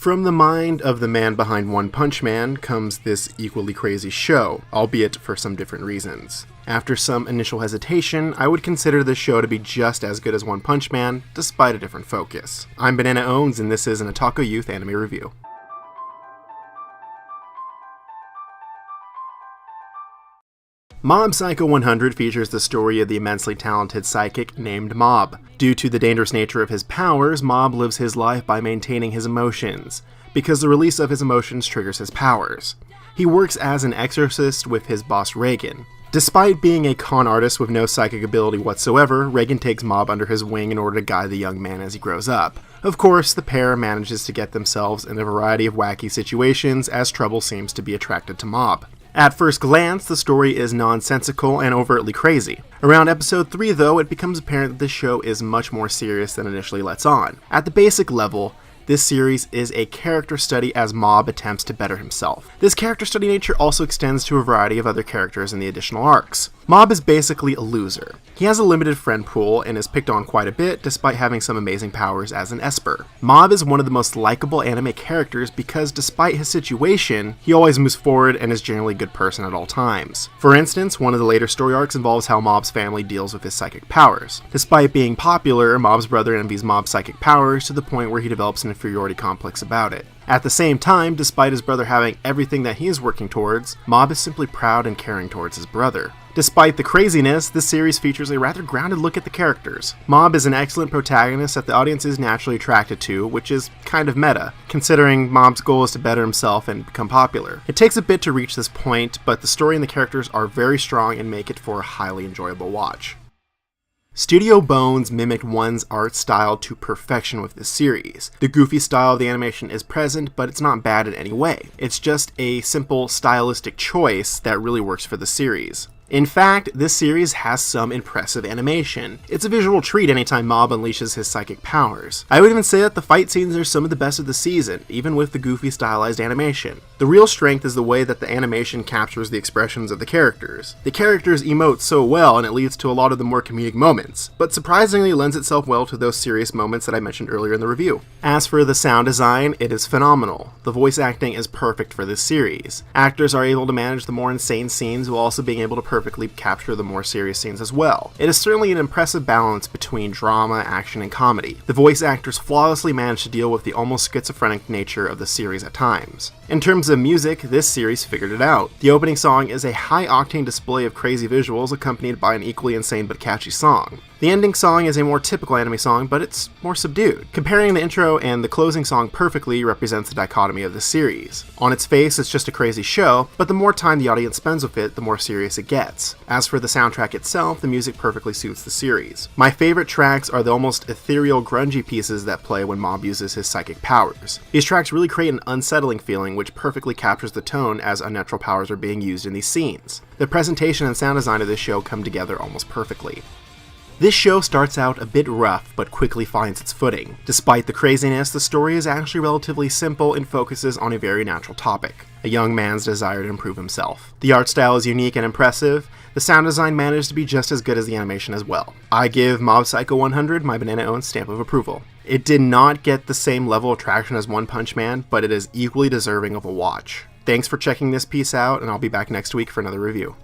From the mind of the man behind One Punch Man comes this equally crazy show, albeit for some different reasons. After some initial hesitation, I would consider this show to be just as good as One Punch Man, despite a different focus. I'm Banana Owns, and this is an Otaku Youth Anime Review. Mob Psycho 100 features the story of the immensely talented psychic named Mob. Due to the dangerous nature of his powers, Mob lives his life by maintaining his emotions, because the release of his emotions triggers his powers. He works as an exorcist with his boss Reagan. Despite being a con artist with no psychic ability whatsoever, Reagan takes Mob under his wing in order to guide the young man as he grows up. Of course, the pair manages to get themselves in a variety of wacky situations as trouble seems to be attracted to Mob. At first glance, the story is nonsensical and overtly crazy. Around episode 3 though, it becomes apparent that this show is much more serious than initially lets on. At the basic level, this series is a character study as Mob attempts to better himself. This character study nature also extends to a variety of other characters in the additional arcs. Mob is basically a loser. He has a limited friend pool and is picked on quite a bit despite having some amazing powers as an Esper. Mob is one of the most likable anime characters because despite his situation, he always moves forward and is generally a good person at all times. For instance, one of the later story arcs involves how Mob's family deals with his psychic powers. Despite being popular, Mob's brother envies Mob's psychic powers to the point where he develops an inferiority complex about it. At the same time, despite his brother having everything that he is working towards, Mob is simply proud and caring towards his brother. Despite the craziness, this series features a rather grounded look at the characters. Mob is an excellent protagonist that the audience is naturally attracted to, which is kind of meta, considering Mob's goal is to better himself and become popular. It takes a bit to reach this point, but the story and the characters are very strong and make it for a highly enjoyable watch. Studio Bones mimicked one's art style to perfection with this series. The goofy style of the animation is present, but it's not bad in any way. It's just a simple stylistic choice that really works for the series. In fact, this series has some impressive animation. It's a visual treat anytime Mob unleashes his psychic powers. I would even say that the fight scenes are some of the best of the season, even with the goofy stylized animation. The real strength is the way that the animation captures the expressions of the characters. The characters emote so well and it leads to a lot of the more comedic moments, but surprisingly lends itself well to those serious moments that I mentioned earlier in the review. As for the sound design, it is phenomenal. The voice acting is perfect for this series. Actors are able to manage the more insane scenes while also being able to perfectly capture the more serious scenes as well. It is certainly an impressive balance between drama, action, and comedy. The voice actors flawlessly manage to deal with the almost schizophrenic nature of the series at times. In terms of music, this series figured it out. The opening song is a high-octane display of crazy visuals accompanied by an equally insane but catchy song. The ending song is a more typical anime song, but it's more subdued. Comparing the intro and the closing song perfectly represents the dichotomy of the series. On its face, it's just a crazy show, but the more time the audience spends with it, the more serious it gets. As for the soundtrack itself, the music perfectly suits the series. My favorite tracks are the almost ethereal, grungy pieces that play when Mob uses his psychic powers. These tracks really create an unsettling feeling which perfectly captures the tone as unnatural powers are being used in these scenes. The presentation and sound design of this show come together almost perfectly. This show starts out a bit rough, but quickly finds its footing. Despite the craziness, the story is actually relatively simple and focuses on a very natural topic: a young man's desire to improve himself. The art style is unique and impressive. The sound design managed to be just as good as the animation as well. I give Mob Psycho 100 my Banana Owns stamp of approval. It did not get the same level of traction as One Punch Man, but it is equally deserving of a watch. Thanks for checking this piece out, and I'll be back next week for another review.